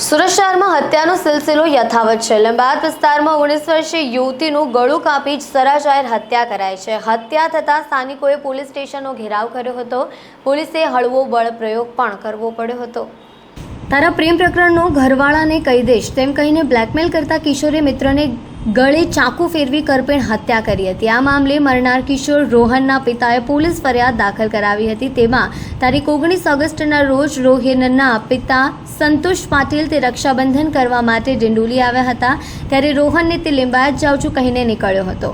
સુરત શહેરમાં હત્યાનો સિલસિલો યથાવત છે। લંબાદ વિસ્તારમાં 19 વર્ષીય યુવતીનું ગળું કાપી સરા જાહેર હત્યા કરાઈ છે। હત્યા થતાં સ્થાનિકોએ પોલીસ સ્ટેશનનો ઘેરાવ કર્યો હતો। પોલીસે હળવો બળ પ્રયોગ પણ કરવો પડ્યો હતો। તારા પ્રેમ પ્રકરણનો ઘરવાળાને કહી દઈશ તેમ કહીને બ્લેકમેલ કરતા કિશોરે મિત્રને ગળે ચાકુ ફેરવી કરપીણ હત્યા કરી હતી। આ મામલે મરનાર કિશોર રોહનના પિતાએ પોલીસ ફરિયાદ દાખલ કરાવી હતી। તેમાં તારીખ 19 ઓગસ્ટના રોજ રોહનના પિતા સંતોષ પાટીલ તે રક્ષાબંધન કરવા માટે ડિંડોલી આવ્યા હતા। ત્યારે રોહનને તે લિંબાયત જાઉં છું કહીને નીકળ્યો હતો।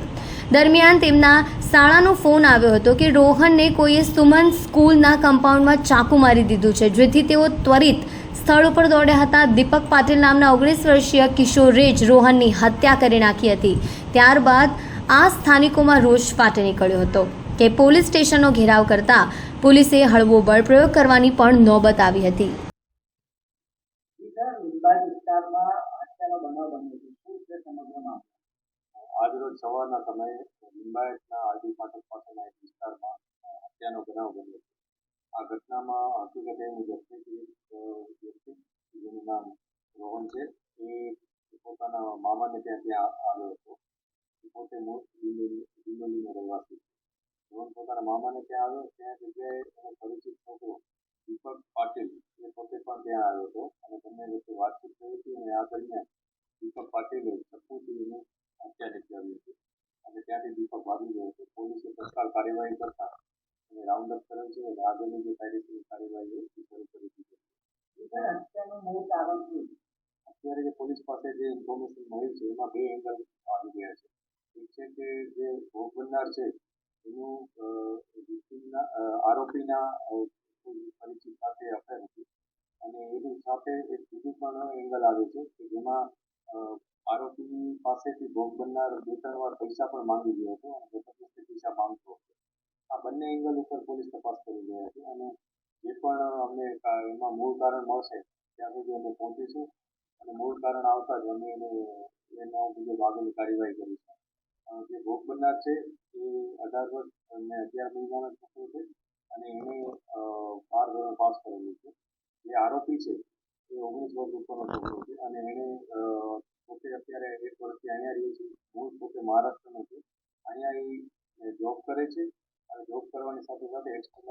દરમિયાન તેમના શાળાનો ફોન આવ્યો હતો કે રોહનને કોઈએ સુમન સ્કૂલના કમ્પાઉન્ડમાં ચાકુ મારી દીધું છે, જેથી તેઓ ત્વરિત સ્થળ ઉપર દોડ્યા હતા। દીપક પાટીલ નામના 19 વર્ષીય કિશોરે જ રોહનની હત્યા કરી નાખી હતી। ત્યારબાદ આ સ્થાનિકોમાં રોષ ફાટી નીકળ્યો હતો કે પોલીસ સ્ટેશનનો ઘેરાવ કરતા પોલીસે હળવો બળ પ્રયોગ કરવાની પણ નોબત આવી હતી। આજરોજ સવારના સમયે લિંબાયતના આરડી ફાટક પાસેના એક વિસ્તારમાં હત્યાનો બનાવ બન્યો છે। આ ઘટનામાં હકીકત એ મુજબ છે કે વ્યક્તિ જેનું નામ રોહન છે એ પોતાના મામાને ત્યાં આવ્યો હતો। એ પોતે ડિંડોલીનો રહેવાસી છે। રોહન પોતાના મામાને ત્યાં આવ્યો, ત્યાં જગ્યાએ એનો પરિચિત છોકરો દીપક પાટીલ એ પોતે પણ ત્યાં આવ્યો હતો અને બંને વચ્ચે વાતચીત થઈ હતી અને આ દરમિયાન દીપક પાટીલે ચપ્પુથી એને હત્યા નિપજાવી હતી અને ત્યાંથી દીપક ભાગી ગયો હતો। પોલીસે તત્કાળ કાર્યવાહી કરતા એને રાઉન્ડ અપ કરેલ છે અને આગળની જે કાયદેસરની કાર્યવાહી છે શરૂ કરી દીધી છે। અત્યારે જે પોલીસ પાસે જે ઇન્ફોર્મેશન મળી છે એમાં બે એંગલ આવી ગયા છે। એક છે કે જે ભોગ બનનાર છે એનું આરોપીના પરિચિત સાથે અફેર હતી અને એની સાથે એક બીજું પણ એંગલ આવે છે કે જેમાં આરોપી પાસેથી ભોગ બનનાર 2-3 વાર પૈસા પણ માંગી ગયો હતો અને જબરદસ્તી પૈસા માંગતો હતો। આ બંને એંગલ ઉપર પોલીસ તપાસ કરી રહ્યા છે અને જે પણ અમને એમાં મૂળ કારણ મળશે ત્યાં સુધી અમે પહોંચીશું અને મૂળ કારણ આવતા જ અમે એના મુજબ આગળની કાર્યવાહી કરીશું। જે ભોગ બનનાર છે એ 18 વર્ષ અને 11 મહિનાનો છોકરો છે અને એને 12 ધોરણ પાસ કરેલું છે। જે આરોપી છે એ 19 વર્ષ ઉપરનો છોકરો છે અને એને પોતે અત્યારે 1 વર્ષથી અહીંયા રહે છે। મૂળ પોતે મહારાષ્ટ્રનો છે। અહીંયા એ જોબ કરે છે અને જોબ કરવાની સાથે સાથે એક્સટર્નલ